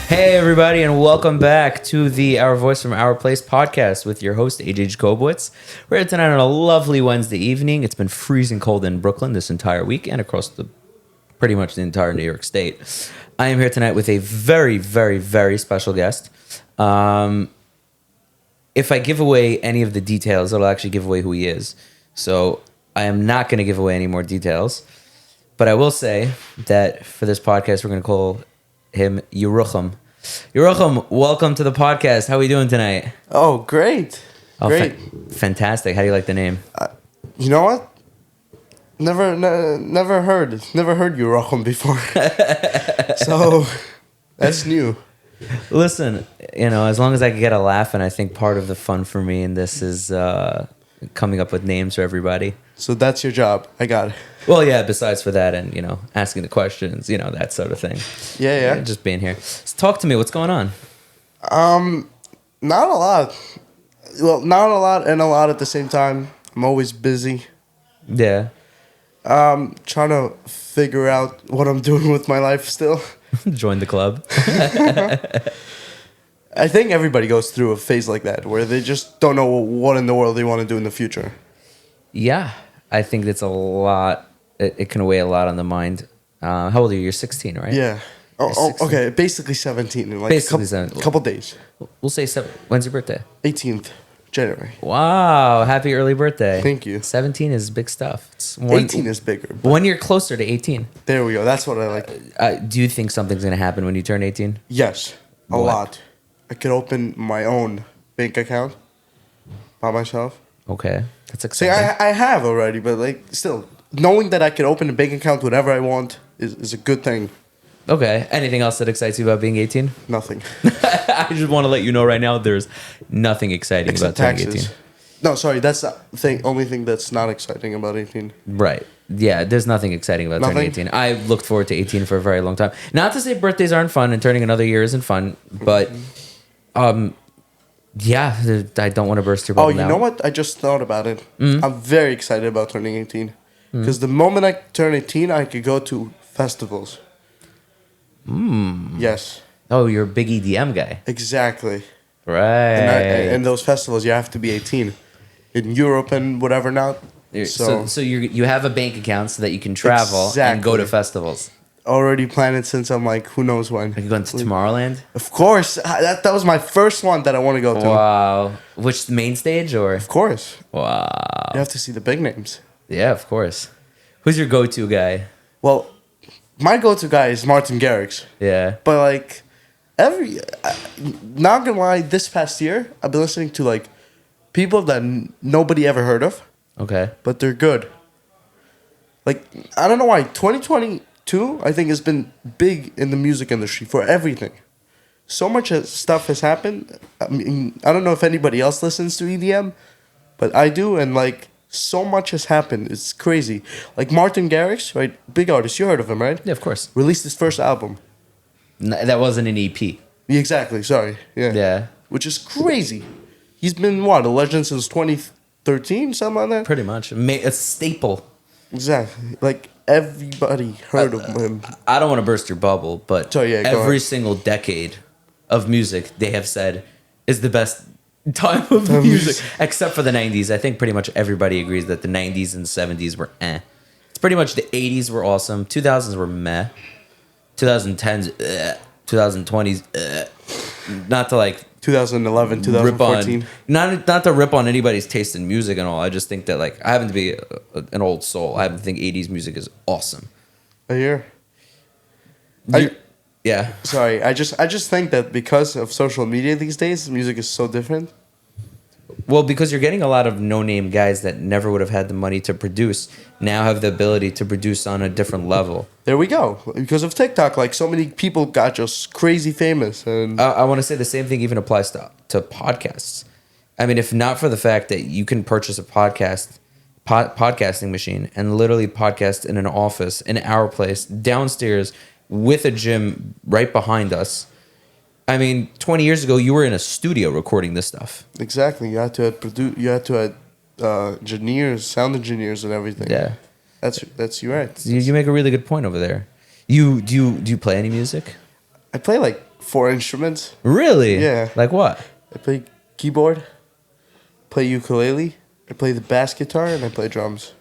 Hey everybody, and welcome back to the Our Voice from Our Place podcast with your host AJ Jacobowitz. We're here tonight on a lovely Wednesday evening. It's been freezing cold in Brooklyn this entire week and across pretty much the entire New York State. I am here tonight with a very, very, very special guest. If I give away any of the details, it'll actually give away who he is. So I am not going to give away any more details. But I will say that for this podcast, we're going to call him Yerucham. Yerucham, welcome to the podcast. How are we doing tonight? Oh, great. Great. Fantastic. How do you like the name? You know what? Never heard Yerucham before. So that's new. Listen, as long as I can get a laugh, and I think part of the fun for me in this is coming up with names for everybody. So that's your job. I got it. Well, yeah, besides for that and, asking the questions, that sort of thing. Yeah. Just being here. So talk to me. What's going on? Not a lot. Well, not a lot and a lot at the same time. I'm always busy. Yeah. Trying to figure out what I'm doing with my life still. Join the club. I think everybody goes through a phase like that where they just don't know what in the world they want to do in the future. Yeah. I think that's a lot. It can weigh a lot on the mind. How old are you? You're 16, right? Yeah. Oh, okay. Basically 17 in a couple days. We'll say 7. When's your birthday? 18th January. Wow. Happy early birthday. Thank you. 17 is big stuff. 18 is bigger. 1 year closer to 18. There we go. That's what I like. Do you think something's going to happen when you turn 18? Yes. A lot. I could open my own bank account by myself. Okay. That's exciting. See, I have already, but still, knowing that I can open a bank account whenever I want is a good thing. Okay. Anything else that excites you about being 18? Nothing. I just want to let you know right now there's nothing exciting Except about turning taxes. 18. No, sorry, that's the only thing that's not exciting about 18. Right. Yeah, there's nothing exciting about turning 18. I looked forward to 18 for a very long time. Not to say birthdays aren't fun and turning another year isn't fun, but yeah, I don't want to burst your bubble now. Oh, you know what? I just thought about it. Mm-hmm. I'm very excited about turning 18. Because the moment I turn 18, I could go to festivals. Yes. Oh, you're a big EDM guy. Exactly. Right. And those festivals, you have to be 18. In Europe and whatever not. So you have a bank account so that you can travel and go to festivals. Already planned it since I'm who knows when. Are you going to Tomorrowland? Of course. That was my first one that I want to go to. Wow. Which, main stage or? Of course. Wow. You have to see the big names. Yeah, of course. Who's your go-to guy? Well, my go-to guy is Martin Garrix. Yeah. But not gonna lie, this past year, I've been listening to people that nobody ever heard of. Okay. But they're good. I don't know why. 2022, I think, has been big in the music industry for everything. So much stuff has happened. I mean, I don't know if anybody else listens to EDM, but I do, and so much has happened. It's crazy. Martin Garrix, right? Big artist. You heard of him, right? Yeah, of course. Released his first album. That wasn't an EP. Exactly. Sorry. Yeah. Yeah. Which is crazy. He's been a legend since 2013, something like that. Pretty much. A staple. Exactly. Everybody heard of him. I don't want to burst your bubble, but every single decade of music, they have said, is the best time of music, except for the 90s. I think pretty much everybody agrees that the 90s and 70s were eh. It's pretty much the 80s were awesome, 2000s were meh, 2010s, 2020s, not to 2011, 2014. Not to rip on anybody's taste in music and all. I just think that I happen to be an old soul. I happen to think 80s music is awesome. I hear. Yeah. Sorry, I just think that because of social media these days, music is so different. Well, because you're getting a lot of no-name guys that never would have had the money to produce, now have the ability to produce on a different level. There we go. Because of TikTok, so many people got just crazy famous. And I want to say the same thing even applies to podcasts. I mean, if not for the fact that you can purchase a podcast podcasting machine and literally podcast in an office in our place downstairs with a gym right behind us. I mean, 20 years ago, you were in a studio recording this stuff. Exactly. You had to add engineers, sound engineers, and everything. Yeah, that's you right. You make a really good point over there. Do you play any music? I play like 4 instruments. Really? Yeah. Like what? I play keyboard, play ukulele, I play the bass guitar, and I play drums.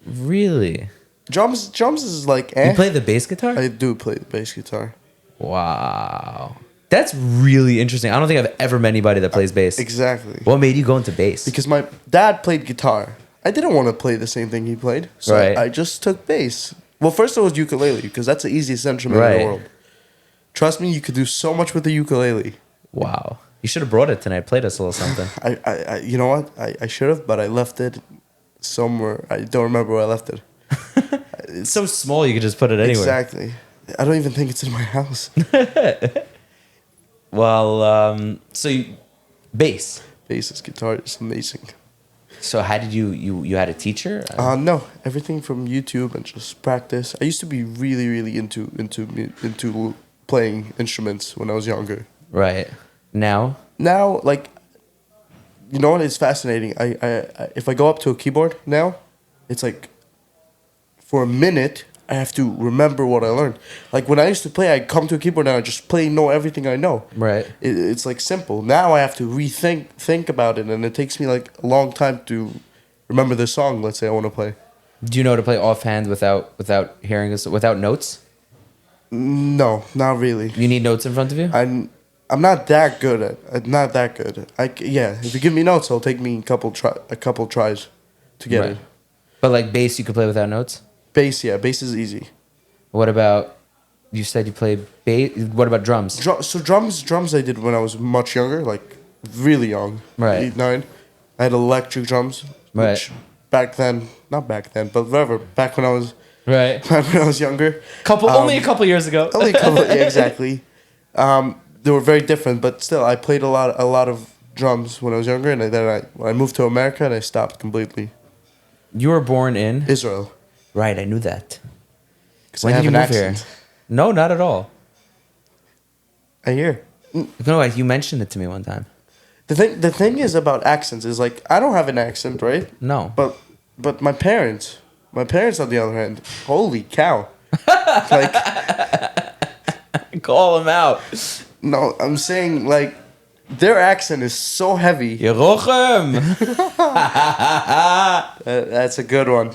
Really? Drums is like You play the bass guitar? I do play the bass guitar. Wow. That's really interesting. I don't think I've ever met anybody that plays bass. Exactly. What made you go into bass? Because my dad played guitar. I didn't want to play the same thing he played, so Right. I just took bass. Well, first it was ukulele, because that's the easiest instrument in the world. Trust me, you could do so much with the ukulele. Wow. You should have brought it tonight. Played us a little something. I you know what? I should have, but I left it somewhere. I don't remember where I left it. It's so small you could just put it anywhere. Exactly. I don't even think it's in my house. Well, bass. Bass is guitar is amazing. So how did you had a teacher? No, everything from YouTube and just practice. I used to be really into playing instruments when I was younger. Right. Now, like, you know what? It's fascinating. I if I go up to a keyboard now, it's like for a minute I have to remember what I learned. Like when I used to play, I'd come to a keyboard and I just know everything I know. Right. It's like simple. Now I have to think about it, and it takes me like a long time to remember the song. Let's say I want to play. Do you know how to play offhand without hearing this, without notes? No, not really. You need notes in front of you? I'm not that good at. Not that good. If you give me notes, it'll take me a couple tries to get it. But like bass, you could play without notes. Bass, yeah, bass is easy. What about? You said you play bass. What about drums? Drums I did when I was much younger, like really young, Right. 8, 9. I had electric drums, Right. which not back then, but whatever. Back when I was Right. when I was younger, Only a couple years ago. only a couple, yeah, exactly. They were very different, but still, I played a lot of drums when I was younger, and then when I moved to America, and I stopped completely. You were born in Israel. Right, I knew that. When did you move here? No, not at all. I hear. No, you mentioned it to me one time. The thing is about accents is like I don't have an accent, right? No. But my parents on the other hand, holy cow. Like call them out. No, I'm saying like their accent is so heavy. Yerucham. That's a good one.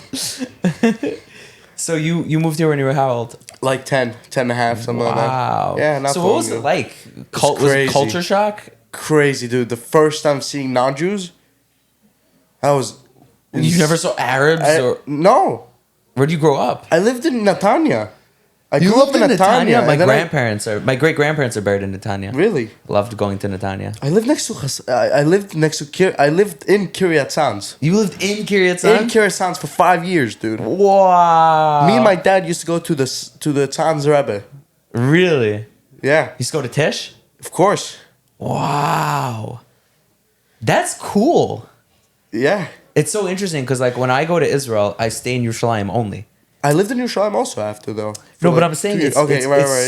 So you moved here when you were how old? Like 10 and a half, something like that. Wow. Yeah, not so what was it like? Was it culture shock? Crazy, dude. The first time seeing non-Jews, I was... You never saw Arabs? No. Where'd you grow up? I lived in Netanya. I grew up in Netanya? My great grandparents are buried in Netanya. Really? Loved going to Netanya. I lived in Kiryat Sanz. You lived in Kiryat Sanz? In Kiryat Sanz for 5 years, dude. Wow. Me and my dad used to go to the Tzanz Rebbe. Really? Yeah. You used to go to Tish? Of course. Wow. That's cool. Yeah. It's so interesting because like when I go to Israel, I stay in Yerushalayim only. I lived in Yerushalayim also after though. No, but I'm saying it's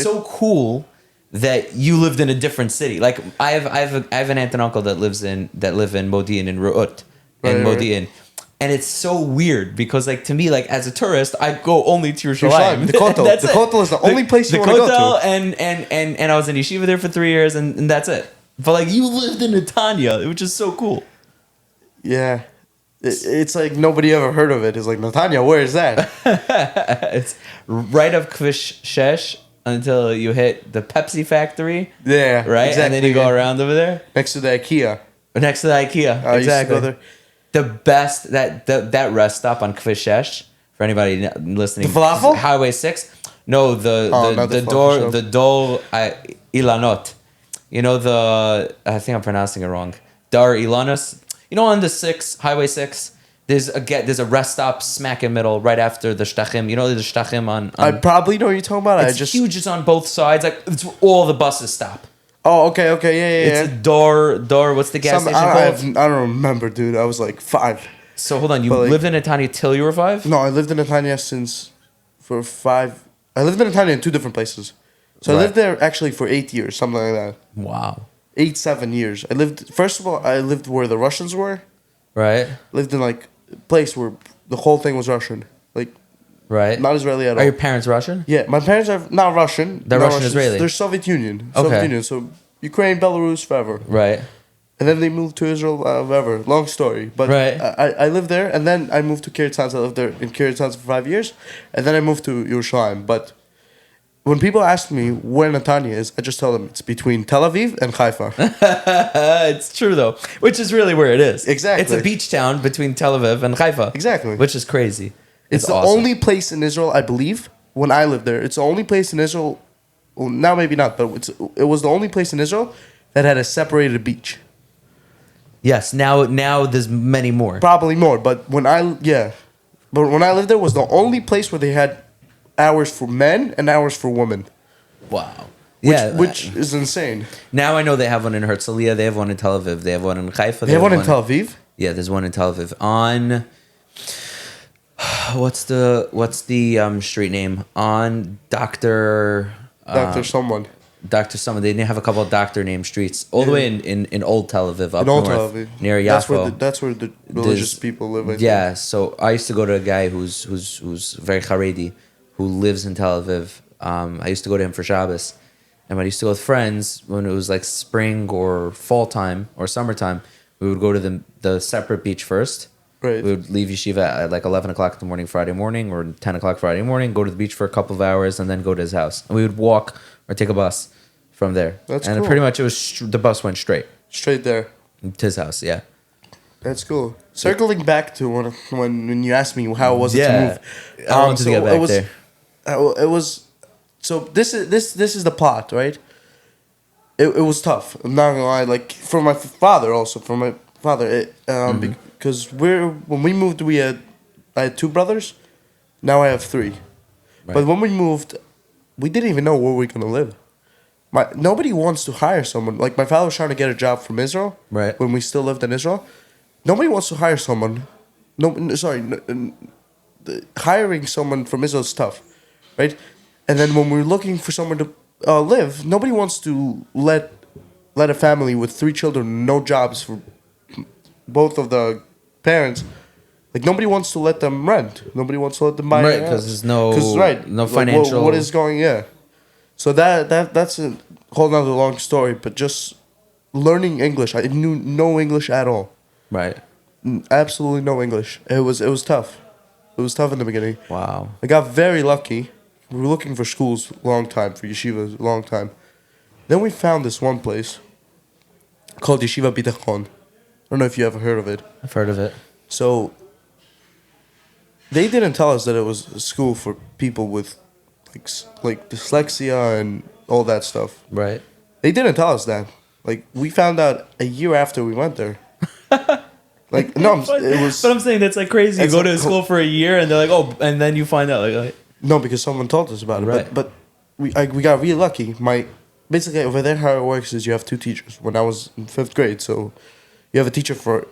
so cool that you lived in a different city. Like I have an aunt and uncle that live in Modi'in in Re'ut and Modi'in. And it's so weird because like to me, like as a tourist, I go only to Yerushalayim. The Kotel. The Kotel is the only place you want to go to. The Kotel and I was in yeshiva there for 3 years and that's it. But like you lived in Netanya, which is so cool. Yeah. It's like nobody ever heard of it. It's like, Netanya, where is that? It's right up Kvish Shesh until you hit the Pepsi factory. Yeah, right? Exactly, and then you go around over there. Next to the IKEA. Next to the IKEA, exactly. Used to go there. The best, that rest stop on Kvish Shesh, for anybody listening. The falafel? Highway 6. No, the Dor Ilanot. You know I think I'm pronouncing it wrong. Dar Ilanos. You know, on the Highway 6, there's a rest stop smack in the middle right after the Shtachim. You know the Shtachim on I probably know what you're talking about. It's huge. It's on both sides. Like it's where all the buses stop. Oh, okay, yeah. It's a door. What's the gas station called? I don't remember, dude. I was like 5. So hold on, you But, like, lived in Netanya till you were 5? No, I lived in Netanya for 5. I lived in Netanya in 2 different places. So I lived there actually for 8 years, something like that. Wow. 7 years. I lived. First of all, I lived where the Russians were. Right. Lived in like a place where the whole thing was Russian, like right, not Israeli at all. Are your parents Russian? Yeah, my parents are not Russian. They're Russian Israeli. They're Soviet Union. Okay. Soviet Union. So Ukraine, Belarus, forever. Right. And then they moved to Israel, whatever. Long story. But right. I lived there, and then I moved to Kiryat Sanz. I lived there in Kiryat Sanz for 5 years, and then I moved to Yerucham. But when people ask me where Netanya is, I just tell them it's between Tel Aviv and Haifa. It's true, though, which is really where it is. Exactly. It's a beach town between Tel Aviv and Haifa. Exactly. Which is crazy. It's the awesome. only place in Israel, I believe, when I lived there. It's the only place in Israel, well, now maybe not, but it was the only place in Israel that had a separated beach. Yes, now there's many more. Probably more, but when I lived there, was the only place where they had hours for men and hours for women. Wow. Which is insane. Now I know they have one in Herzliya, they have one in Tel Aviv, they have one in Haifa. They have one in Tel Aviv? Yeah, there's one in Tel Aviv. On what's the street name? On Dr. Someone. Dr. Someone. They have a couple of doctor named streets all the way in Old Tel Aviv, up Old north, Tel Aviv. near Yakov. That's where the religious people live. Yeah, so I used to go to a guy who's very Haredi, who lives in Tel Aviv. I used to go to him for Shabbos, and when I used to go with friends, when it was like spring or fall time or summertime, we would go to the separate beach first. Right. We would leave yeshiva at like 11 o'clock in the morning Friday morning, or 10 o'clock Friday morning, go to the beach for a couple of hours, and then go to his house. And we would walk or take a bus from there. That's and cool. Pretty much it was the bus went straight there to his house. Yeah. That's cool. Circling back to when you asked me how was it to move, I wanted to get back there. It was. So this is the plot, right? It was tough. I'm not gonna lie. Like for my father, because when we moved, I had 2 brothers. Now I have 3. Right. But when we moved, we didn't even know where we were gonna live. Nobody wants to hire someone. Like my father was trying to get a job from Israel. Right. When we still lived in Israel, nobody wants to hire someone. Hiring someone from Israel is tough, right? And then when we're looking for someone to live, nobody wants to let a family with 3 children, no jobs for both of the parents. Like nobody wants to let them rent. Nobody wants to let them buy. Right, because there's no financial. Like, what is going? Yeah. So that's a whole nother long story. But just learning English, I knew no English at all. Right. Absolutely no English. It was tough. It was tough in the beginning. Wow. I got very lucky. We were looking for schools a long time, for yeshivas a long time. Then we found this one place called Yeshiva Bitachon. I don't know if you ever heard of it. I've heard of it. So they didn't tell us that it was a school for people with like dyslexia and all that stuff. Right. They didn't tell us that. Like we found out a year after we went there. Like no, it was. But I'm saying that's like crazy. You go to a school for a year and they're like, oh, and then you find out like no, because someone told us about it. Right. But we got really lucky. Basically over there how it works is you have 2 teachers. When I was in 5th grade, so you have a teacher for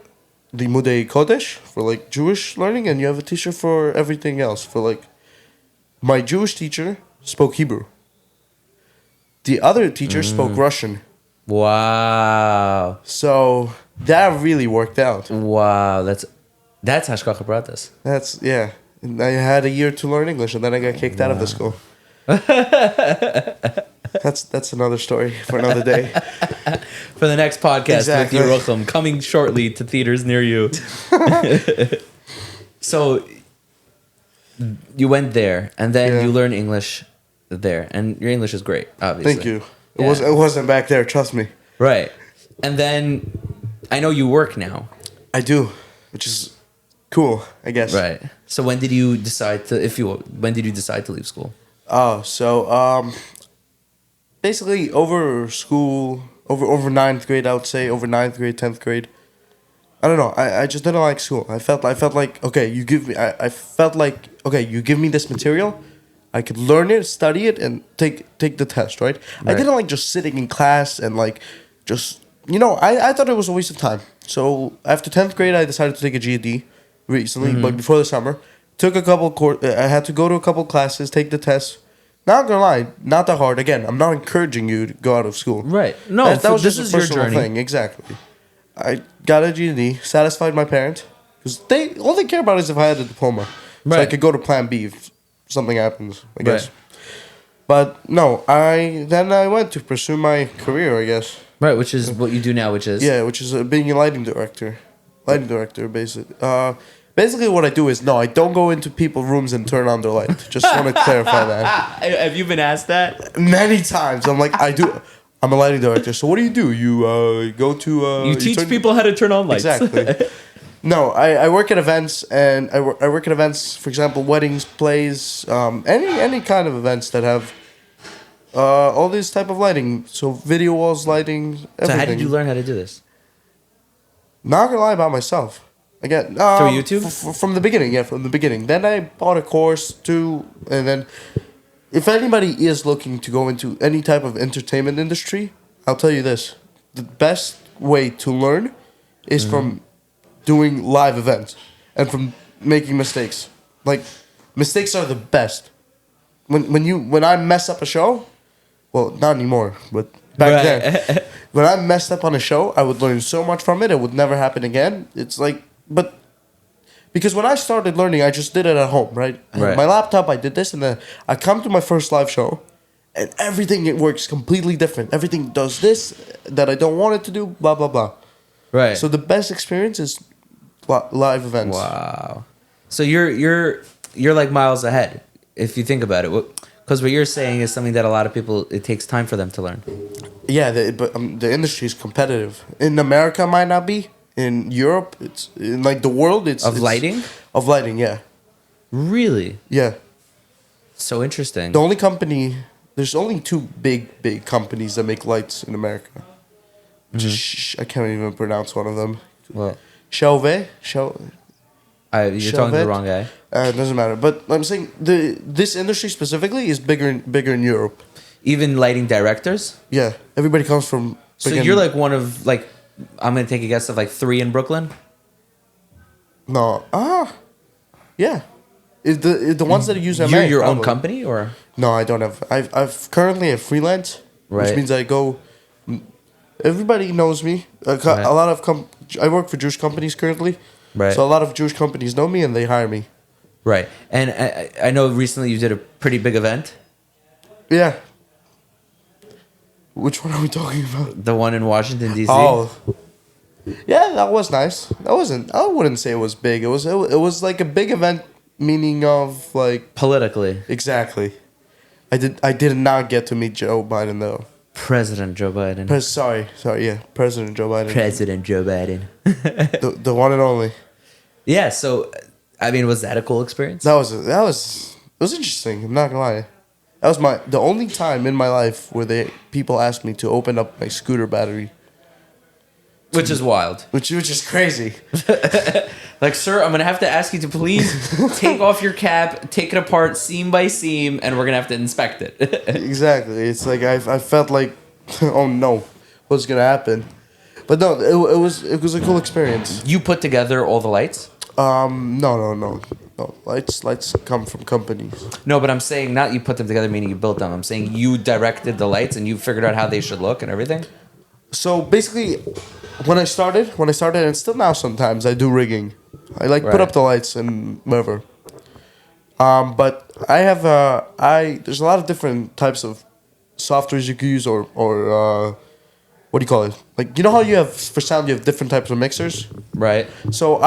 the Limudei Kodesh for like Jewish learning, and you have a teacher for everything else. For like my Jewish teacher spoke Hebrew. The other teacher spoke Russian. Wow. So that really worked out. Wow, that's Hashkacha Pratis. That's yeah. And I had a year to learn English, and then I got kicked out of the school. That's another story for another day. For the next podcast exactly. with Yerucham, coming shortly to theaters near you. So you went there, and then you learned English there, and your English is great, obviously. Thank you. It wasn't back there, trust me. Right. And then I know you work now. I do, which is cool, I guess. Right. So when did you decide to leave school? Oh, so basically over 9th grade, I would say, over 9th grade, 10th grade. I don't know. I just didn't like school. I felt like okay, you give me this material, I could learn it, study it, and take the test, right? I didn't like just sitting in class and like just I thought it was a waste of time. So after 10th grade, I decided to take a GED, recently, but before the summer, took a couple I had to go to a couple classes, take the test. Not gonna lie, not that hard. Again, I'm not encouraging you to go out of school. Right. No, that was this just is a your personal journey. thing. Exactly. I got a GED, satisfied my parents, because all they care about is if I had a diploma, so I could go to Plan B if something happens. I guess. Right. But no, I went to pursue my career. I guess. Right, which is what you do now, which is being a lighting director. Lighting director, basically. Basically, what I do is I don't go into people's rooms and turn on their light. Just want to clarify that. Have you been asked that many times? I'm like, I'm a lighting director. So what do? You go to. You teach people how to turn on lights. Exactly. No, I work at events, and I work at events. For example, weddings, plays, any kind of events that have all this type of lighting. So video walls, lighting. Everything. So how did you learn how to do this? Not gonna lie about myself. Again, through YouTube? From the beginning, from the beginning. Then I bought a course too, and then if anybody is looking to go into any type of entertainment industry, I'll tell you this: the best way to learn is from doing live events and from making mistakes. Like, mistakes are the best. When I mess up a show, well, not anymore, but back then, when I messed up on a show, I would learn so much from it. It would never happen again. It's like. But because when I started learning, I just did it at home, right? My laptop, I did this, and then I come to my first live show, and everything it works completely different. Everything does this that I don't want it to do, blah blah blah. Right. So the best experience is live events. Wow. So you're like miles ahead if you think about it, because what you're saying is something that a lot of people, it takes time for them to learn. Yeah, but the industry is competitive. In America, it might not be. In Europe, it's in like the world. It's lighting. Of lighting, yeah. Really? Yeah. So interesting. The only company, there's only two big companies that make lights in America. I can't even pronounce one of them. What? You're talking to the wrong guy. It doesn't matter. But I'm saying this industry specifically is bigger in Europe. Even lighting directors? Yeah, everybody comes from. So you're like one of like. I'm going to take a guess of like 3 in Brooklyn? No. Yeah. The ones that use MA. You're your own company or? No, I don't have. I've currently a freelance, which means I go. Everybody knows me. A lot of I work for Jewish companies currently. Right. So a lot of Jewish companies know me and they hire me. Right. And I know recently you did a pretty big event. Yeah. Which one are we talking about? The one in Washington, D.C.? Oh. Yeah, that was nice. That wasn't... I wouldn't say it was big. It was like a big event, meaning of like... Politically. Exactly. I did not get to meet Joe Biden, though. President Joe Biden. Sorry, yeah. President Joe Biden. President Joe Biden. the one and only. Yeah, so, I mean, was that a cool experience? It was interesting. I'm not gonna lie. That was the only time in my life where people asked me to open up my scooter battery. Which is wild. Which is crazy. Like, sir, I'm going to have to ask you to please take off your cap, take it apart seam by seam, and we're going to have to inspect it. Exactly. It's like I felt like, oh no, what's going to happen? But no, it was a cool experience. You put together all the lights? No. Lights come from companies. No, but I'm saying not you put them together, meaning you built them. I'm saying you directed the lights and you figured out how they should look and everything. So basically, when I started, and still now sometimes I do rigging. I put up the lights and whatever. But I have there's a lot of different types of softwares you can use or what do you call it? Like, you know how you have for sound you have different types of mixers? Right. So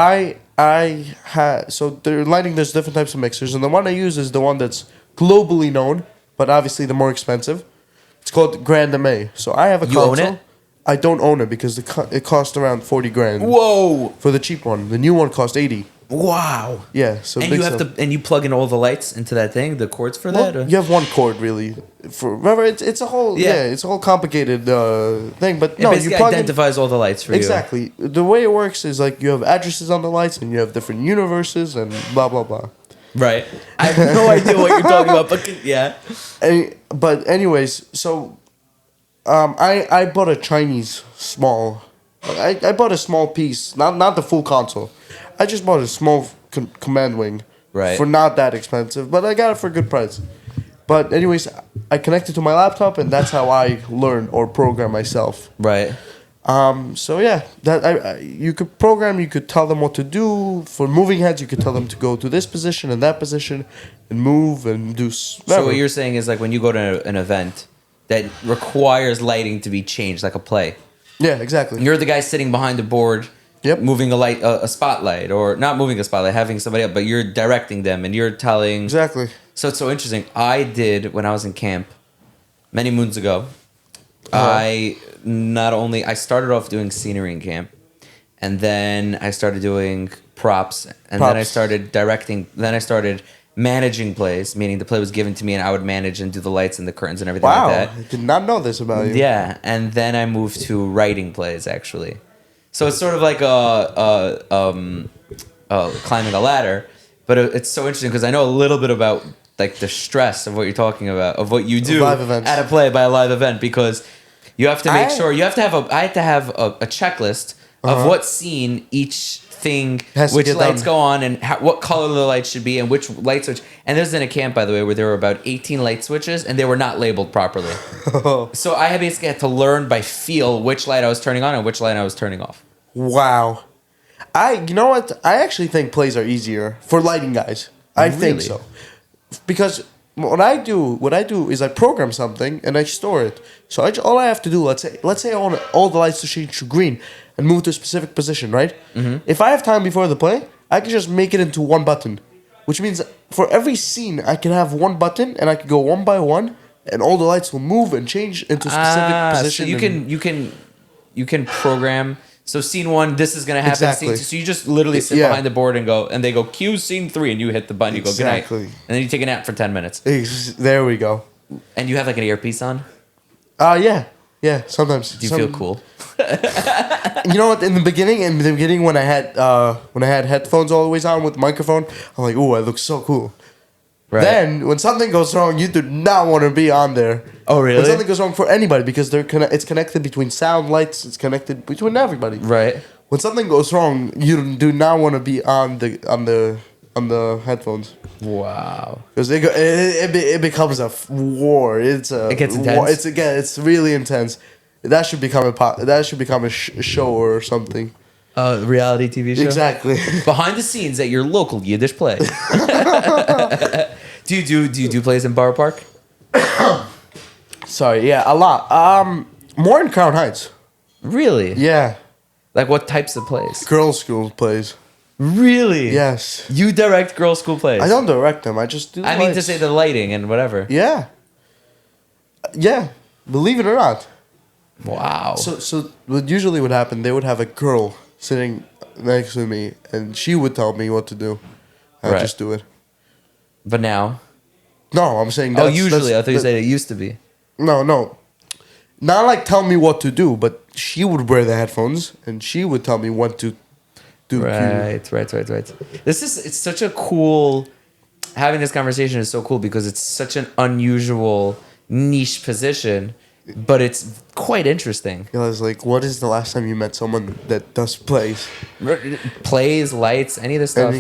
their lighting, there's different types of mixers, and the one I use is the one that's globally known, but obviously the more expensive. It's called Grand MA. So I have a console. You own it? I don't own it because it cost around 40 grand. Whoa! For the cheap one. The new one cost 80. Wow. Yeah. So and you have and you plug in all the lights into that thing, the cords for that? Or? You have one cord really. Remember, it's a whole it's a whole complicated thing. But no, basically you plug identifies all the lights for you. Exactly. The way it works is like you have addresses on the lights and you have different universes and blah blah blah. Right. I have no idea what you're talking about, but yeah. But anyways, so I bought a Chinese small. I bought a small piece, not the full console. I just bought a small command wing. Right. For not that expensive, but I got it for a good price. But anyways, I connected to my laptop, and that's how I learn or program myself. Right. So yeah, you could program. You could tell them what to do. For moving heads, you could tell them to go to this position and that position, and move and do. So what you're saying is like when you go to an event that requires lighting to be changed, like a play. Yeah, exactly. You're the guy sitting behind the board. Yep. Moving a spotlight, or not moving a spotlight, having somebody up, but you're directing them and you're telling. Exactly. So it's so interesting. I did when I was in camp many moons ago. I started off doing scenery in camp, and then I started doing props, and then I started directing. Then I started managing plays, meaning the play was given to me, and I would manage and do the lights and the curtains and everything like that. Wow, I did not know this about you. Yeah, and then I moved to writing plays actually. So it's sort of like climbing a ladder, but it's so interesting because I know a little bit about like the stress of what you're talking about, of what you do at a play by a live event, because you have to make sure I had to have a checklist of what scene each thing, which lights go on, and what color the lights should be, and which light switch. And this was in a camp, by the way, where there were about 18 light switches, and they were not labeled properly. So I basically had to learn by feel which light I was turning on and which light I was turning off. Wow. You know what? I actually think plays are easier for lighting guys. I think so. Because what I do is I program something and I store it. So all I have to do, let's say I want all the lights to change to green and move to a specific position, right? Mm-hmm. If I have time before the play, I can just make it into one button, which means for every scene I can have one button and I can go one by one, and all the lights will move and change into a specific position. So you can program. So scene 1, this is gonna happen. Exactly. Scene 2, so you just literally sit behind the board and they go cue scene 3, and you hit the button. You go good night, and then you take a nap for 10 minutes. There we go. And you have like an earpiece on. Yeah. Sometimes. Do you feel cool? You know what? In the beginning, when I had headphones always on with the microphone, I'm like, "Ooh, I look so cool." Right. Then, when something goes wrong, you do not want to be on there. Oh, really? When something goes wrong for anybody, because it's connected between sound, lights. It's connected between everybody. Right. When something goes wrong, you do not want to be on the headphones. Wow. Because it becomes a war. It gets intense. It's really intense. That should become a show or something. A reality TV show? Exactly. Behind the scenes at your local Yiddish play. Do you do plays in Borough Park? Sorry, yeah, a lot. More in Crown Heights. Really? Yeah. Like what types of plays? Girls' school plays. Really? Yes. You direct girls' school plays? I don't direct them. I just do. I mean to say the lighting and whatever. Yeah. Yeah. Believe it or not. Wow. So what usually would happen? They would have a girl sitting next to me, and she would tell me what to do. I'd just do it. But now? No, I'm saying usually. I thought you said it used to be. No. Not like tell me what to do, but she would wear the headphones, and she would tell me what to do. Right. It's such a cool... Having this conversation is so cool because it's such an unusual niche position, but it's quite interesting. I was like, what is the last time you met someone that does plays? Plays, lights, any of this stuff.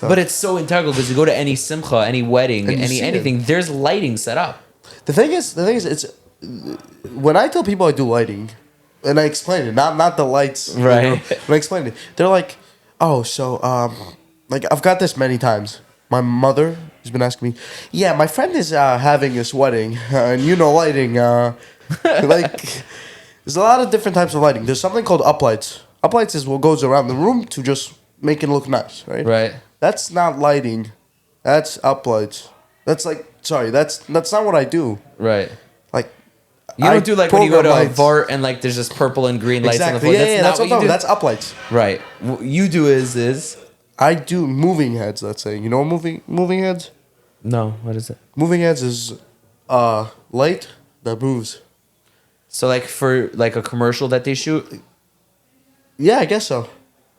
But it's so integral because you go to any simcha, any wedding, anything, there's lighting set up. The thing is, it's when I tell people I do lighting, and I explain it, not the lights, right? You know, when I explain it, they're like, "Oh, so like I've got this many times." My mother has been asking me, "Yeah, my friend is having his wedding, and lighting." Like, there's a lot of different types of lighting. There's something called uplights. Uplights is what goes around the room to just make it look nice, right? Right. That's not lighting. That's uplights. That's not what I do. Right. Like, you don't do like when you go to a VART and like there's just purple and green lights on the floor. That's what you do. That's uplights. Right. What you do is I do moving heads. Let's say moving heads. No, what is it? Moving heads is light that moves. So like for like a commercial that they shoot? Yeah, I guess so.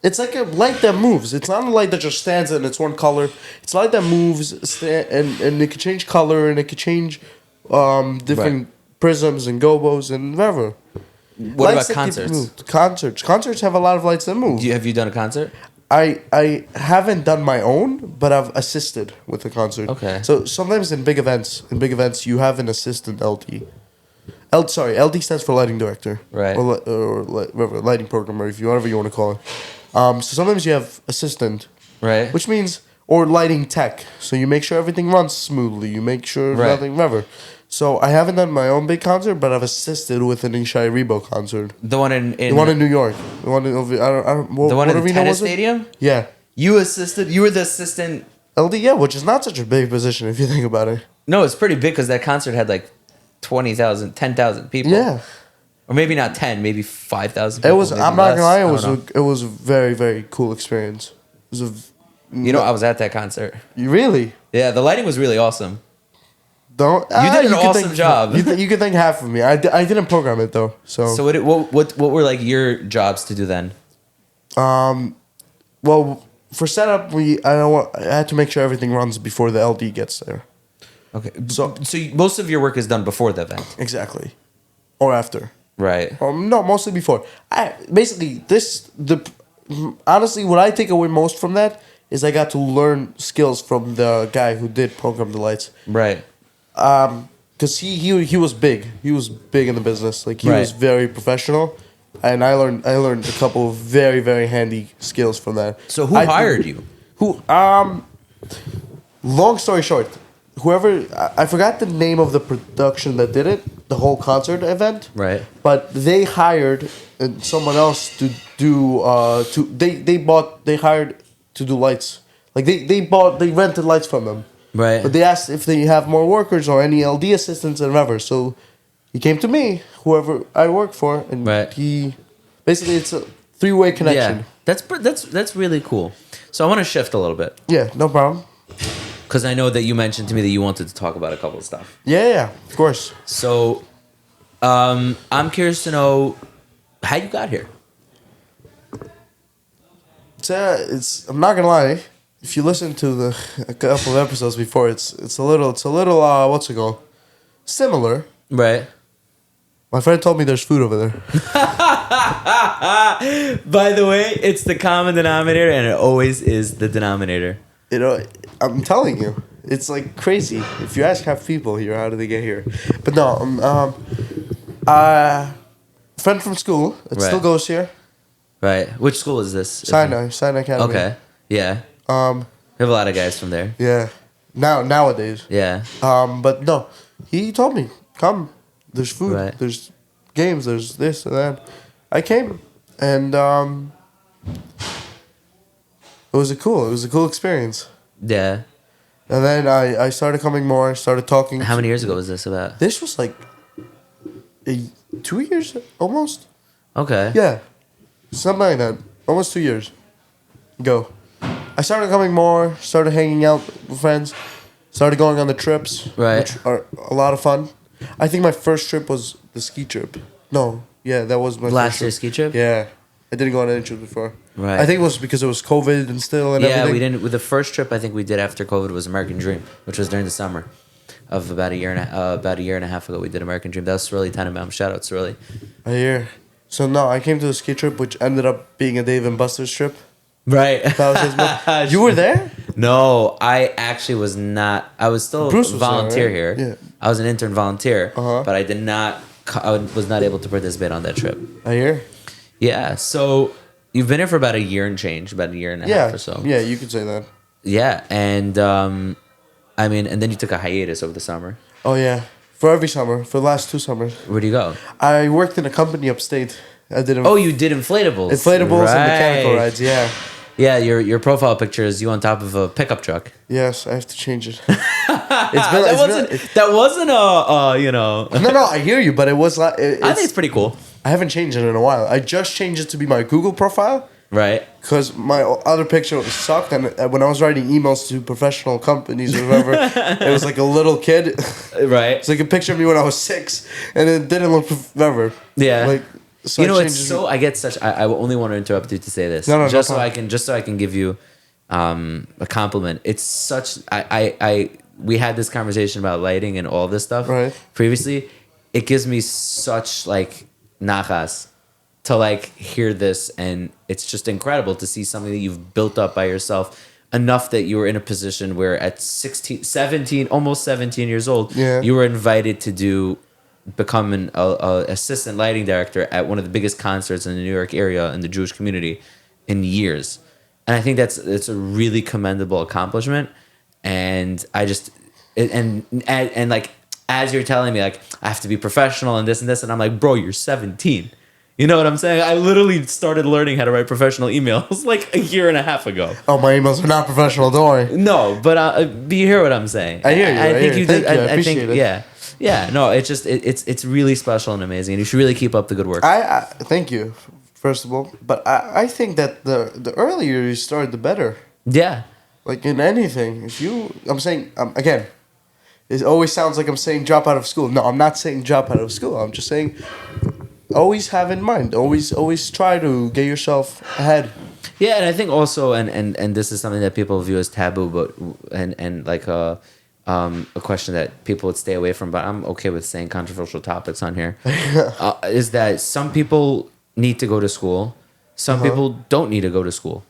It's like a light that moves. It's not a light that just stands in its one color. It's a light that moves and it could change color and it could change different prisms and gobos and whatever. What lights about concerts? Concerts have a lot of lights that move. Have you done a concert? I haven't done my own, but I've assisted with the concert. Okay. So sometimes in big events, you have an assistant LD. LD stands for lighting director. Right. Or whatever, lighting programmer, whatever you want to call it. So sometimes you have assistant. Right. Which means, or lighting tech. So you make sure everything runs smoothly. You make sure nothing, whatever. So I haven't done my own big concert, but I've assisted with an Ishai Rebo concert. The one in the one in New York. The one in the one in the tennis stadium. Yeah. You assisted. You were the assistant. LD, yeah, which is not such a big position if you think about it. No, it's pretty big because that concert had like 20,000, 10,000 people. Yeah. Or maybe not 10, maybe 5,000 people. It was. I'm not gonna lie. It was a very, very cool experience. It was I was at that concert. You really? Yeah, the lighting was really awesome. You did an awesome job. You could thank half of me. I didn't program it though. So what were like your jobs to do then? Well, for setup, I had to make sure everything runs before the LD gets there. Okay. So most of your work is done before the event. Exactly, or after. Right. No, mostly before. Honestly, what I take away most from that is I got to learn skills from the guy who did program the lights. Right. Because he was big. He was big in the business. Like he was very professional, and I learned a couple of very, very handy skills from that. So who hired you? Long story short, whoever I forgot the name of the production that did it, the whole concert event. Right. But they hired someone else to do they hired to do lights. Like they rented lights from them. Right. But they asked if they have more workers or any LD assistants and whatever. So he came to me, whoever I work for, and he basically it's a three-way connection. Yeah. That's really cool. So I want to shift a little bit. Yeah, no problem. Because I know that you mentioned to me that you wanted to talk about a couple of stuff. Yeah, of course. So I'm curious to know how you got here. I'm not gonna lie. If you listen to a couple of episodes before, it's a little what's it called? Similar. Right. My friend told me there's food over there. By the way, it's the common denominator, and it always is the denominator. I'm telling you, it's like crazy. If you ask half people here, how did they get here? But no, friend from school that still goes here. Right. Which school is this? Sinai Academy. Okay. Yeah. We have a lot of guys from there. Yeah. Nowadays. Yeah. But no, he told me, come. There's food. Right. There's games. There's this and that. I came, and it was a cool experience. Yeah. And then I started coming more. Started talking. How many years ago was this about? This was like 2 years almost. Okay. Yeah. Something like that. Almost 2 years ago. I started coming more, started hanging out with friends, started going on the trips, which are a lot of fun. I think my first trip was the ski trip. No, yeah, that was my last year's ski trip? Yeah. I didn't go on any trip before. Right. I think it was because it was COVID and still and everything. Yeah, we didn't. With the first trip I think we did after COVID was American Dream, which was during the summer of about a year and a half ago. We did American Dream. That was Surly Tenenbaum. Shout out Surly. A year. So no, I came to the ski trip, which ended up being a Dave and Buster's trip. Right. That was his you were there? No, I actually was not. I was still a volunteer there, right? here. Yeah. I was an intern volunteer, Uh-huh. but I did not. I was not able to participate on that trip. A year? Yeah. So you've been here for about a year and change, about a year and a half or so. Yeah, you could say that. Yeah, and I mean, and then you took a hiatus over the summer. Oh yeah, for every summer, for the last 2 summers. Where'd you go? I worked in a company upstate. I did. You did inflatables. Inflatables and mechanical rides. Yeah. Yeah, your profile picture is you on top of a pickup truck. Yes, I have to change it. That wasn't a you know. No, I hear you, but it was like. I think it's pretty cool. I haven't changed it in a while. I just changed it to be my Google profile. Right. Because my other picture sucked, and when I was writing emails to professional companies or whatever, it was like a little kid. Right. It's like a picture of me when I was 6, and it didn't look ever. Yeah. Like. So you know, I get such. I only want to interrupt you to say this, just so I can give you a compliment. It's such. We had this conversation about lighting and all this stuff previously. It gives me such like nachas to like hear this, and it's just incredible to see something that you've built up by yourself enough that you were in a position where at 16, 17, almost 17 years old, you were invited to become an assistant lighting director at one of the biggest concerts in the New York area in the Jewish community in years. And I think it's a really commendable accomplishment. And I just, and like, as you're telling me, like, I have to be professional and this, and I'm like, bro, you're 17. You know what I'm saying? I literally started learning how to write professional emails like a year and a half ago. Oh, my emails are not professional, don't worry. No, but you hear what I'm saying. I hear you. I think you did. I appreciate it. Yeah. No, it's just it's really special and amazing, and you should really keep up the good work. I thank you, first of all. But I think that the earlier you start, the better. Yeah. Like in anything, I'm saying again, it always sounds like I'm saying drop out of school. No, I'm not saying drop out of school. I'm just saying, always have in mind. Always try to get yourself ahead. Yeah, and I think also, and this is something that people view as taboo, but and like a question that people would stay away from, but I'm okay with saying controversial topics on here, is that some people need to go to school, some people don't need to go to school.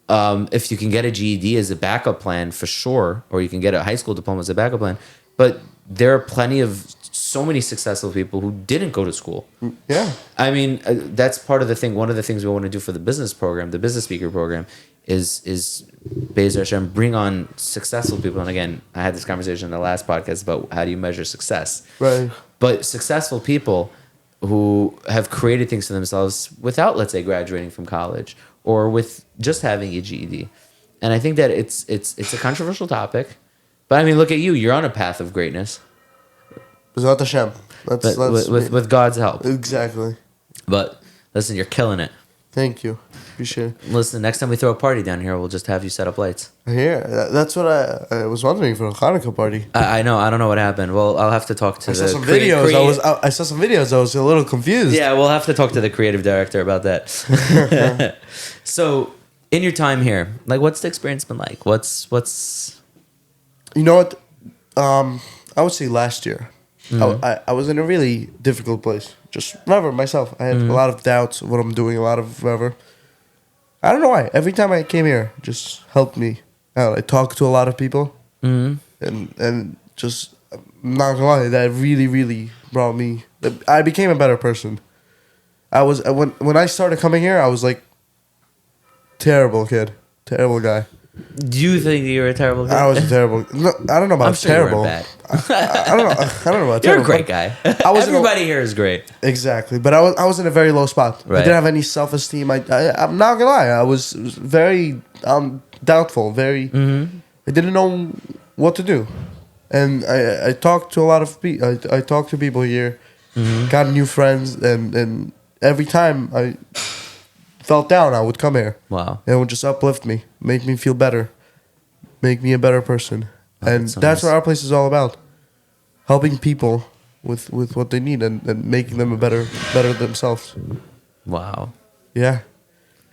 If you can get a GED as a backup plan, for sure, or you can get a high school diploma as a backup plan, but there are plenty of so many successful people who didn't go to school. Yeah. I mean, that's part of the thing. One of the things we want to do for the business program, the business speaker program, is Be'ez Hashem, bring on successful people. And again, I had this conversation in the last podcast about how do you measure success. Right. But successful people who have created things for themselves without, let's say, graduating from college or with just having a GED. And I think that it's a controversial topic. But I mean, look at you. You're on a path of greatness. B'ezrat Hashem. With God's help. Exactly. But listen, you're killing it. Thank you. Appreciate it. Listen, next time we throw a party down here, we'll just have you set up lights. Here. That's what I was wondering for a Hanukkah party. I know. I don't know what happened. Well, I'll have to talk to I saw some videos. I saw some videos. I was a little confused. Yeah, we'll have to talk to the creative director about that. So, in your time here, like, what's the experience been like? What's You know what? I would say last year. I was in a really difficult place. Just whatever, myself. I had a lot of doubts of what I'm doing, a lot of whatever. I don't know why. Every time I came here, just helped me out. I talked to a lot of people. And just, I'm not gonna lie, that really, really brought me... I became a better person. When I started coming here, I was like, terrible kid. Terrible guy. Do you think you were a terrible guy? I was a terrible. No, I don't know about terrible. You weren't bad. I don't know about You're terrible. a great guy. Everybody here is great. Exactly, but I was in a very low spot. Right. I didn't have any self-esteem. I'm not gonna lie. I was very doubtful. Very. I didn't know what to do, and I talked to a lot of people. I talked to people here, got new friends, and every time I felt down, I would come here. Wow. And it would just uplift me, make me feel better, make me a better person. And that's what our place is all about. Helping people with what they need and making them better themselves. Wow. Yeah.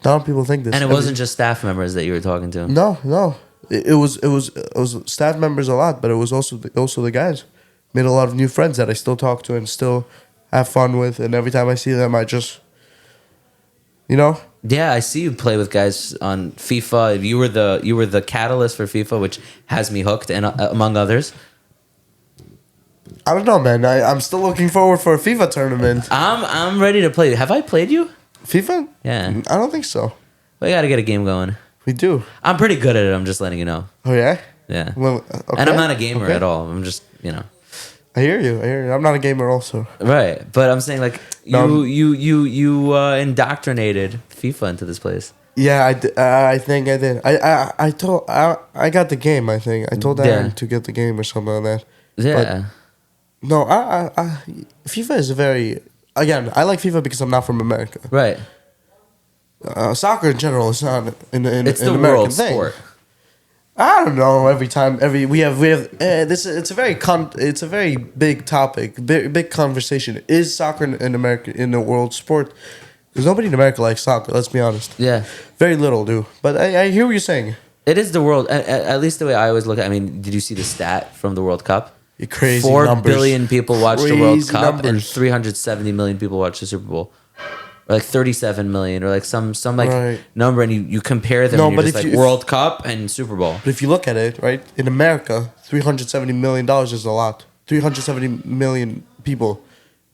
Not people think this. And it wasn't just staff members that you were talking to. No. It was staff members a lot, but it was also the guys. Made a lot of new friends that I still talk to and still have fun with, and every time I see them I just Yeah, I see you play with guys on FIFA. You were the catalyst for FIFA, which has me hooked, and among others. I don't know, man. I'm still looking forward for a FIFA tournament. I'm ready to play. Have I played you? FIFA? Yeah. I don't think so. We got to get a game going. We do. I'm pretty good at it. I'm just letting you know. Oh yeah. Yeah. Well, okay. And I'm not a gamer at all. I'm just I hear you. I'm not a gamer also. Right, but I'm saying like you indoctrinated FIFA into this place. Yeah, I think I did. I got the game. I think I told Aaron to get the game or something like that. Yeah. But no, FIFA is again. I like FIFA because I'm not from America. Right. Soccer in general is not it's the American world thing. Sport. I don't know. We have this. It's a very big topic, big conversation. Is soccer in America in a world sport? Because nobody in America likes soccer. Let's be honest. Yeah, very little do. But I hear what you're saying. It is the world. At least the way I always look at. I mean, did you see the stat from the World Cup? Crazy 4 numbers. billion people watched the World Cup, numbers. and 370 million people watched the Super Bowl. or like 37 million, or like some like number, and you compare them. No, and you're just like World Cup and Super Bowl. But if you look at it, right, in America, $370 million is a lot. 370 million people.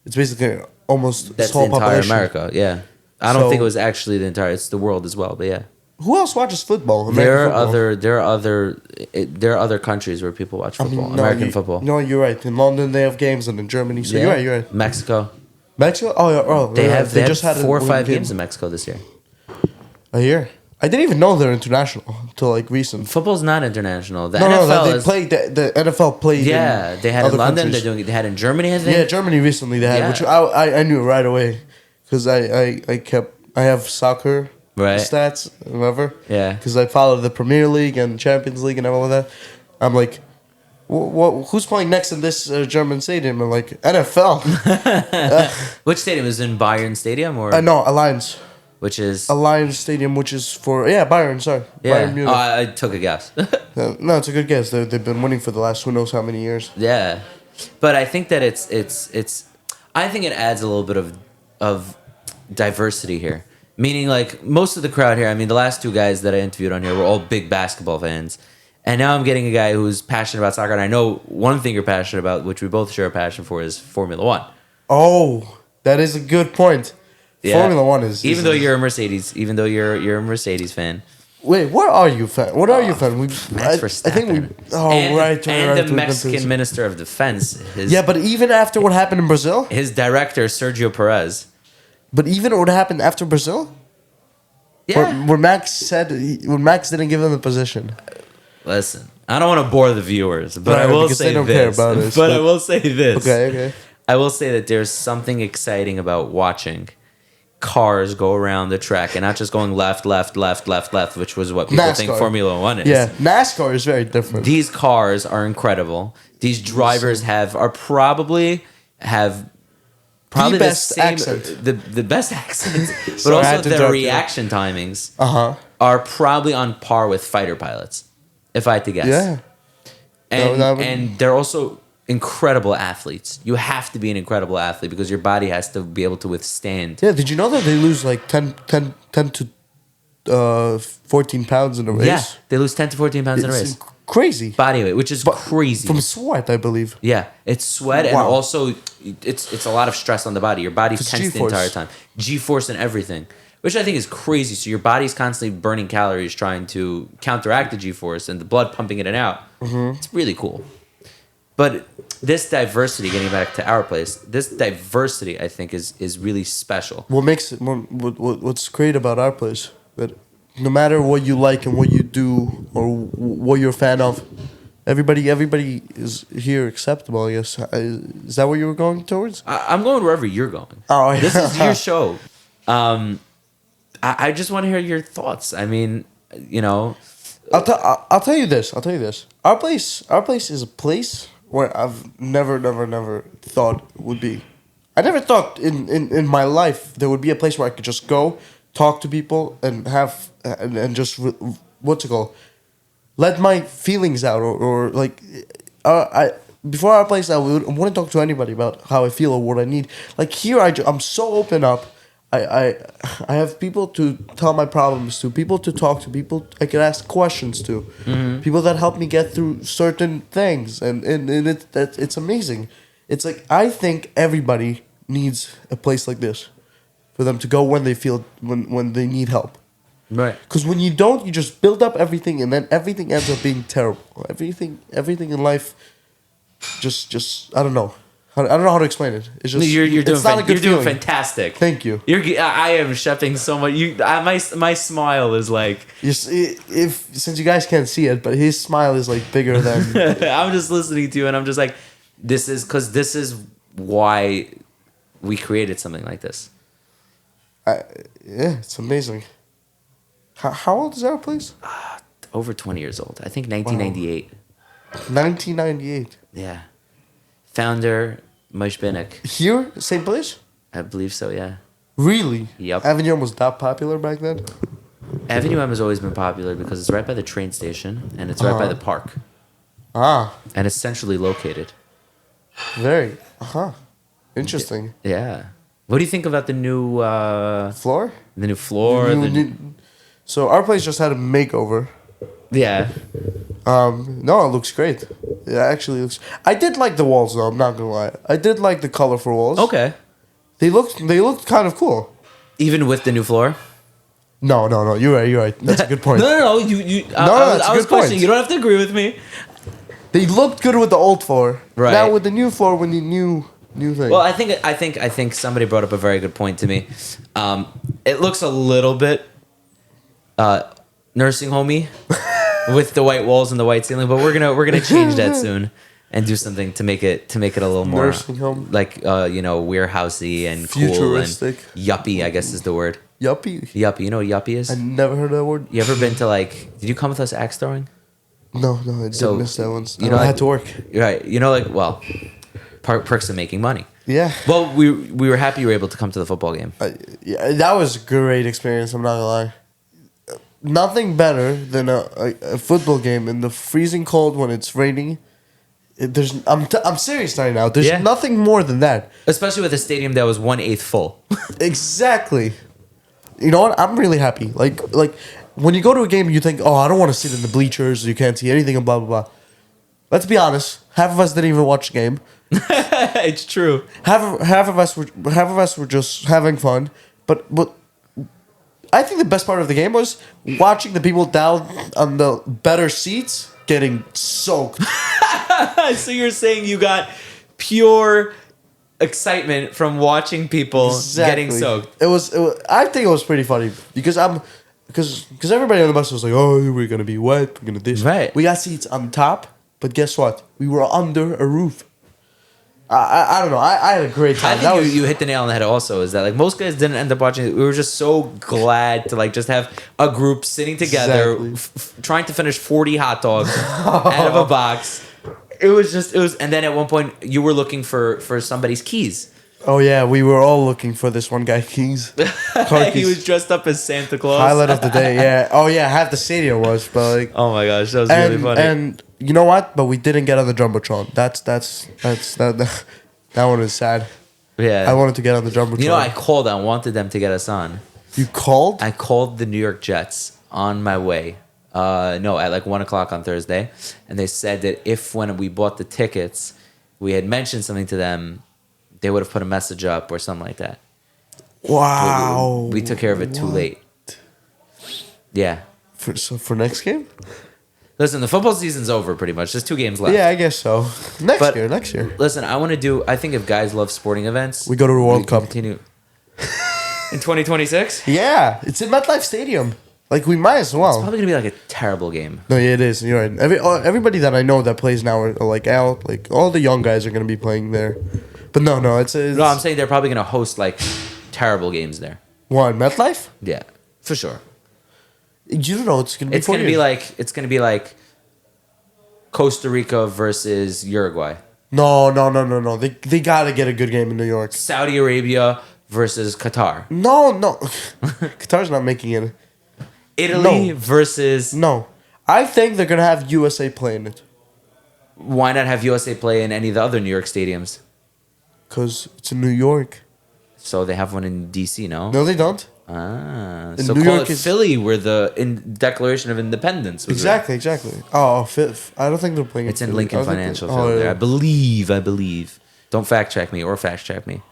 It's basically almost that's the entire population. America. Yeah, I don't think it was actually the entire. It's the world as well. But yeah. Who else watches football? There are other countries where people watch football. American football. No, you're right. In London they have games, and in Germany. So you're right. Mexico. Oh yeah. They just had 4 or 5 games in Mexico this year. A year. I didn't even know they're international until like recent. Football's not international. The NFL the NFL played. Yeah, they had in London. Countries. They had in Germany. I think. Yeah, Germany recently they had, which I knew right away, because I have soccer. Right. Stats, whatever. Yeah. Because I follow the Premier League and Champions League and all of that. I'm like, who's playing next in this German stadium? I'm like, NFL. Which stadium is in Bayern Stadium or? No, Alliance. Which is Alliance Stadium, which is for Bayern. Sorry, yeah. Bayern Munich. I took a guess. No, it's a good guess. They've been winning for the last who knows how many years. Yeah, but I think that it's. I think it adds a little bit of diversity here. Meaning, like, most of the crowd here, I mean, the last 2 guys that I interviewed on here were all big basketball fans. And now I'm getting a guy who's passionate about soccer. And I know one thing you're passionate about, which we both share a passion for, is Formula 1. Oh, that is a good point. Yeah. Formula 1 is... Even though you're a Mercedes fan. Wait, what are you fan? What are you fan? Max Verstappen. I think we... Oh, right. The Mexican Minister of Defense. But even after what happened in Brazil? His director, Sergio Perez... But even what happened after Brazil? Yeah. Where Max didn't give him the position. Listen, I don't want to bore the viewers, but I will say this. Care about us, but I will say this. Okay. I will say that there's something exciting about watching cars go around the track and not just going left, which was what people think Formula 1 is. Yeah, NASCAR is very different. These cars are incredible. These drivers probably the best accent. The best accent. But also their reaction timings are probably on par with fighter pilots, if I had to guess. Yeah. And they're also incredible athletes. You have to be an incredible athlete because your body has to be able to withstand. Yeah, did you know that they lose like 10 to 14 pounds in a race? Yeah, they lose 10 to 14 pounds in a race. Crazy. Body weight, which is crazy. From sweat, I believe. Yeah, it's sweat and also it's a lot of stress on the body. Your body's tense the entire time. G-force and everything, which I think is crazy. So your body's constantly burning calories trying to counteract the G-force and the blood pumping in and out. Mm-hmm. It's really cool. But this diversity, getting back to our place, this diversity I think is really special. What's great about our place that no matter what you like and what you do or what you're a fan of, everybody is here acceptable, I guess. Is that what you were going towards? I'm going wherever you're going. Oh, yeah. This is your show. I just want to hear your thoughts. I mean, I'll tell you this. Our place is a place where I've never thought would be. I never thought in my life there would be a place where I could just go, talk to people, and have and just what's it called? Let my feelings out, or like, before our place I wouldn't talk to anybody about how I feel or what I need. Like here, I'm so open up. I have people to tell my problems to, people to talk to, people I can ask questions to, people that help me get through certain things, and it's amazing. It's like I think everybody needs a place like this for them to go when they feel when they need help. Right. Because when you don't, you just build up everything, and then everything ends up being terrible. Everything in life, just I don't know. I don't know how to explain it. It's just you're doing fantastic. Thank you. I am shephing so much. My smile is like. Since you guys can't see it, but his smile is like bigger than. I'm just listening to you, and I'm just like, this is why we created something like this. Yeah, it's amazing. How old is our place? Over 20 years old. I think 1998. 1998. Yeah. Founder, Moshe Binek. Here? Same place? I believe so, yeah. Really? Yep. Avenue M was that popular back then? Avenue M has always been popular because it's right by the train station and it's right by the park. And it's centrally located. Very. Interesting. Yeah. What do you think about the new floor? The new floor. So our place just had a makeover. Yeah. No, it looks great. It actually looks. I did like the walls though. I'm not gonna lie. I did like the colorful walls. Okay. They looked kind of cool. Even with the new floor. No. You're right. That's a good point. No. I was questioning. You don't have to agree with me. They looked good with the old floor. Right. Now with the new floor, with the new thing. Well, I think somebody brought up a very good point to me. It looks a little bit nursing homey with the white walls and the white ceiling, but we're gonna change that soon and do something to make it a little more nursing home, like warehousey and futuristic, cool and yuppie, I guess is the word. Yuppie. You know what yuppie is? I never heard that word. You ever been to did you come with us axe throwing? No, I did miss that one. I had to work. Right. Perks of making money. Yeah. Well, we were happy you were able to come to the football game. Yeah, that was a great experience. I'm not gonna lie. Nothing better than a football game in the freezing cold when it's raining. I'm serious right now. There's nothing more than that. Especially with a stadium that was 1/8 full. Exactly. You know what? I'm really happy. Like when you go to a game, you think, oh, I don't want to sit in the bleachers. You can't see anything and blah blah blah. Let's be honest. Half of us didn't even watch the game. It's true. Half of us were just having fun. But I think the best part of the game was watching the people down on the better seats getting soaked. So you're saying you got pure excitement from watching people getting soaked. It was. I think it was pretty funny because everybody on the bus was like, oh, we're gonna be wet. We're gonna this. Right. We got seats on top, but guess what? We were under a roof. I don't know. I had a great time. I think you hit the nail on the head also, is that most guys didn't end up watching it. We were just so glad to just have a group sitting together trying to finish 40 hot dogs out of a box. It was and then at one point you were looking for somebody's keys. Oh yeah, we were all looking for this one guy keys. He was dressed up as Santa Claus. Highlight of the day, yeah. Oh yeah, half the stadium was, but oh my gosh, that was really funny. And you know what? But we didn't get on the jumbotron. That one is sad. Yeah, I wanted to get on the jumbotron. I wanted them to get us on. You called? I called the New York Jets on my way. At 1:00 on Thursday, and they said that if when we bought the tickets, we had mentioned something to them, they would have put a message up or something like that. Wow. We took care of it too late. Yeah. For next game? Listen, the football season's over pretty much. There's 2 games left. Yeah, I guess so. Next year. Listen, I think if guys love sporting events, we go to the World Cup. Continue. In 2026? Yeah, it's in MetLife Stadium. We might as well. It's probably gonna be a terrible game. No, yeah, it is. You're right. Everybody that I know that plays now are out. All the young guys are gonna be playing there. But no, it's no. I'm saying they're probably gonna host terrible games there. What, MetLife? Yeah, for sure. You don't know. It's gonna be. It's gonna be like Costa Rica versus Uruguay. No. They gotta get a good game in New York. Saudi Arabia versus Qatar. No. Qatar's not making it. Italy versus... No. I think they're going to have USA play in it. Why not have USA play in any of the other New York stadiums? Because it's in New York. So they have one in D.C., no? No, they don't. So New York is Philly, where the Declaration of Independence was. Exactly. Oh, I don't think they're playing It's in Lincoln Financial Field. Yeah. I believe. Don't fact check me or fast check me.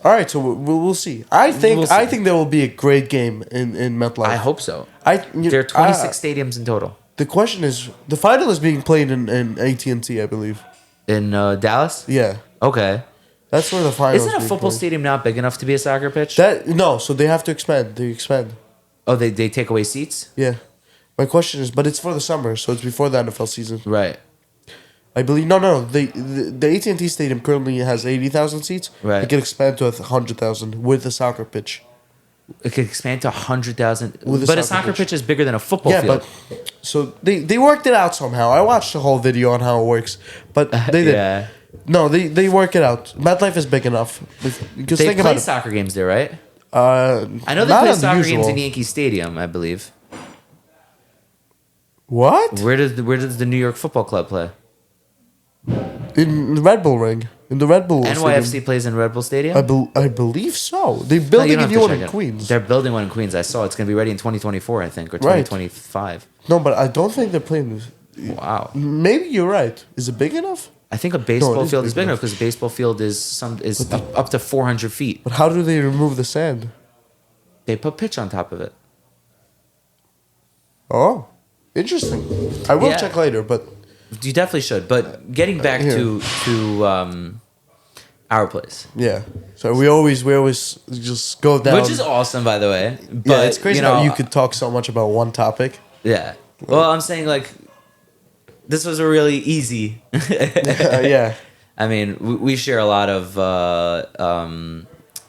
All right, so we'll see. I think there will be a great game in MetLife. I hope so. There are 26 stadiums in total. The question is, the final is being played in AT&T, I believe. In Dallas? Yeah. Okay. That's where the final is. Isn't a football stadium not big enough to be a soccer pitch? No, so they have to expand. They expand. Oh, they take away seats? Yeah. My question is, but it's for the summer, so it's before the NFL season. Right. I believe no. The AT&T Stadium currently has 80,000 seats. Right. It can expand to 100,000 with a soccer pitch. It can expand to 100,000. But a soccer pitch is bigger than a football field. Yeah, but so they worked it out somehow. I watched the whole video on how it works, but they did. Yeah. No, they work it out. MetLife is big enough. Because they play soccer games there, right? I know they play soccer games in Yankee Stadium, I believe. What? Where does the New York Football Club play? In Red Bull Ring. In the Red Bull NYFC Stadium. plays in Red Bull Stadium? I believe so. They're building a new one in Queens. They're building one in Queens. I saw it's going to be ready in 2024, I think, or 2025. No, but I don't think they're playing this. Wow. Maybe you're right. Is it big enough? I think a baseball field is big enough because a baseball field is up to 400 feet. But how do they remove the sand? They put pitch on top of it. Oh, interesting. I will check later, but... You definitely should. But getting back to our place. Yeah. So we always just go down. Which is awesome, by the way. But, yeah, it's crazy how you could talk so much about one topic. Yeah. Well, I'm saying, like, this was a really easy. Yeah. I mean, we share a lot of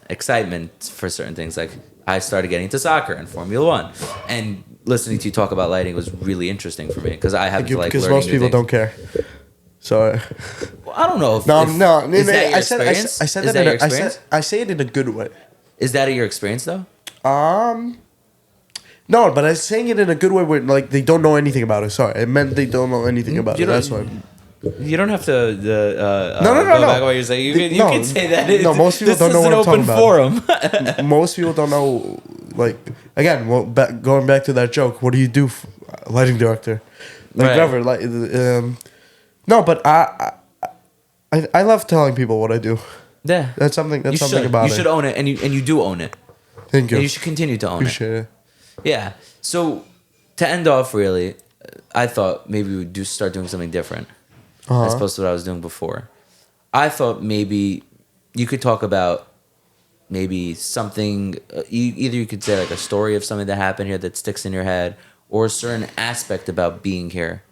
excitement for certain things. Like, I started getting into soccer and Formula One. And listening to you talk about lighting was really interesting for me because I have to, like, because most people don't care. So well, I don't know if no. Is that your experience? I said that your experience? I say it in a good way. Is that your experience though? No, but I'm saying it in a good way where like they don't know anything about it. Sorry, it meant they don't know anything about it. That's why. You don't have to. No. Go back what you're saying. You can say that. No, most people don't know what I'm talking about. This is an open forum. Most people don't know. Like again, going back to that joke. What do you do, lighting director? Like whatever. Like no, but I love telling people what I do. Yeah, that's something. That's something about it. You should own it, and you do own it. Thank you. And you should continue to own Appreciate it. Yeah. So to end off, really, I thought maybe we would start doing something different as opposed to what I was doing before. I thought maybe you could talk about maybe something. Either you could say like a story of something that happened here that sticks in your head, or a certain aspect about being here.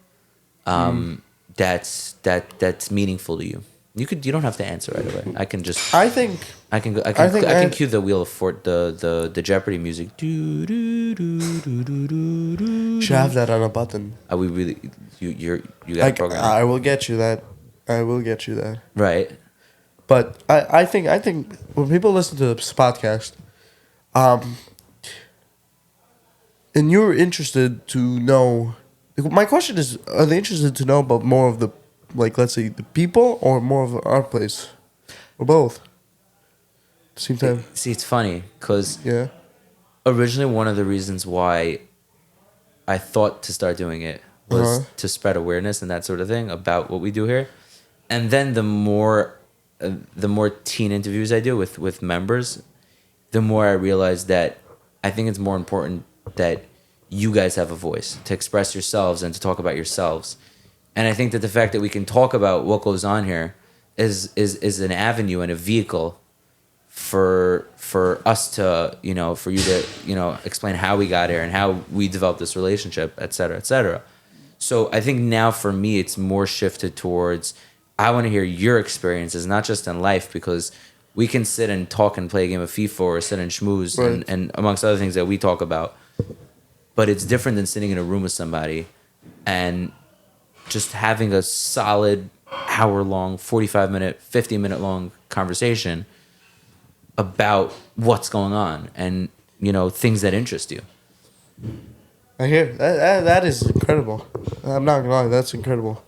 That's meaningful to you. You don't have to answer right away. I can just. I can cue the wheel of the Jeopardy music. Should have that on a button. Are we really you got a program? I will get you that. Right. But I think when people listen to this podcast, and you're interested to know. My question is: are they interested to know about more of the, like, let's say, the people, or more of our place, or both? At the same time. See, it's funny because originally one of the reasons why I thought to start doing it was to spread awareness and that sort of thing about what we do here, and then the more teen interviews I do with members, the more I realize that I think it's more important that you guys have a voice to express yourselves and to talk about yourselves. And I think that the fact that we can talk about what goes on here is an avenue and a vehicle for us to, for you to, explain how we got here and how we developed this relationship, et cetera, et cetera. So I think now for me, it's more shifted towards, I want to hear your experiences, not just in life, because we can sit and talk and play a game of FIFA or sit and schmooze and amongst other things that we talk about. But it's different than sitting in a room with somebody and just having a solid hour-long, 45-minute, 50-minute long conversation about what's going on and, things that interest you. I hear that is incredible. I'm not gonna lie, that's incredible.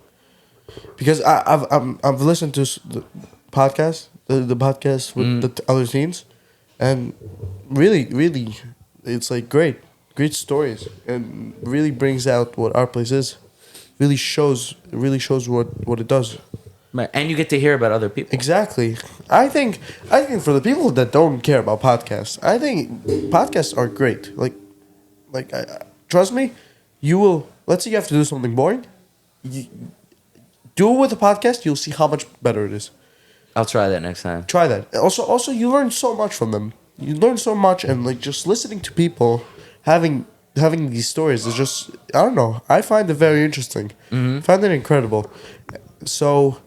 Because I've listened to the podcast, the podcast with the other teens, and really, it's like great stories, and really brings out what our place is. Really shows what it does. Right. And you get to hear about other people. Exactly. I think for the people that don't care about podcasts, I think podcasts are great. Like, trust me, you will. Let's say you have to do something boring. Do it with a podcast. You'll see how much better it is. I'll try that next time. Try that. Also, you learn so much from them. You learn so much, and like just listening to people having these stories is just, I don't know. I find it very interesting. Mm-hmm. Find it incredible. So,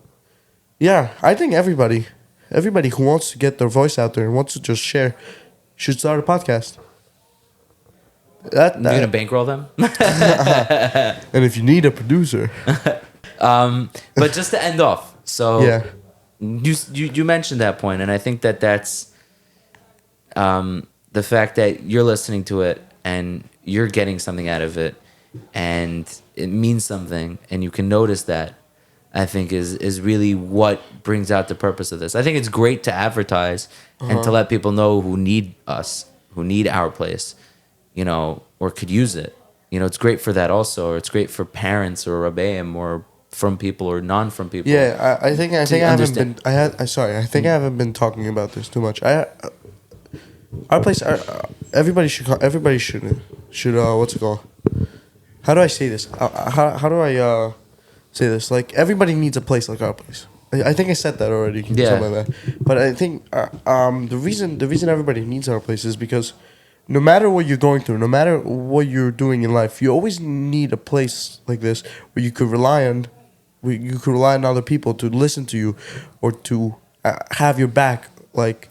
yeah, I think everybody who wants to get their voice out there and wants to just share should start a podcast. You're gonna bankroll them? And if you need a producer. But just to end off, so yeah. You mentioned that point, and I think that's the fact that you're listening to it and you're getting something out of it, and it means something, and you can notice that. I think is really what brings out the purpose of this. I think it's great to advertise and to let people know who need us, who need our place, or could use it. It's great for that also, or it's great for parents or rabbeim or from people or non from people. Yeah, I think I haven't been. I think I haven't been talking about this too much. Our place. Everybody should. What's it called? How do I say this? How do I say this? Like, everybody needs a place like our place. I think I said that already. Yeah. Something like that. But I think the reason everybody needs our place is because no matter what you're going through, no matter what you're doing in life, you always need a place like this where you could rely on. You could rely on other people to listen to you, or to have your back. Like,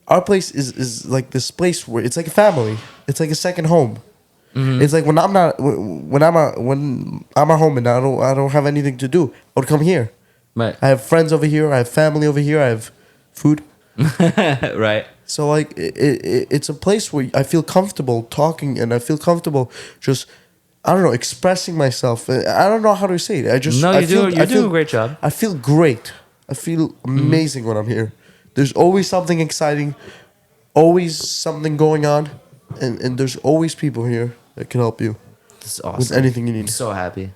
our place is like this place where it's like a family. It's like a second home. Mm-hmm. It's like when I'm at home and I don't have anything to do, I would come here. Right. I have friends over here. I have family over here. I have food. Right. So like it's a place where I feel comfortable talking, and I feel comfortable just, I don't know, expressing myself. I don't know how to say it. You're doing a great job. I feel great. I feel amazing when I'm here. There's always something exciting, always something going on, and there's always people here that can help you. This is awesome. With anything you need. I'm so happy.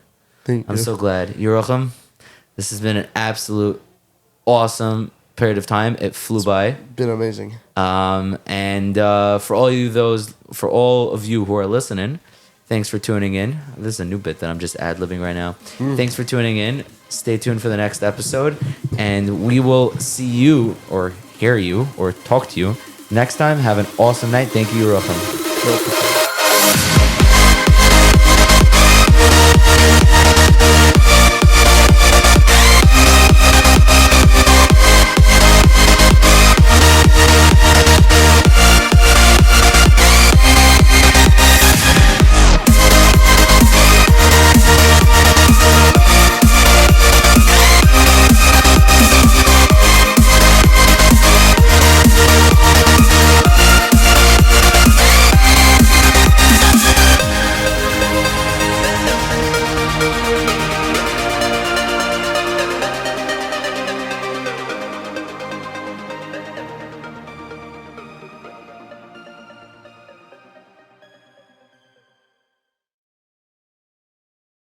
I'm so glad. Yerucham, this has been an absolute awesome period of time. It flew by. It's been amazing. And for all of you who are listening, thanks for tuning in. This is a new bit that I'm just ad-libbing right now. Thanks for tuning in. Stay tuned for the next episode, and we will see you or hear you or talk to you next time. Have an awesome night. Thank you, Yerucham.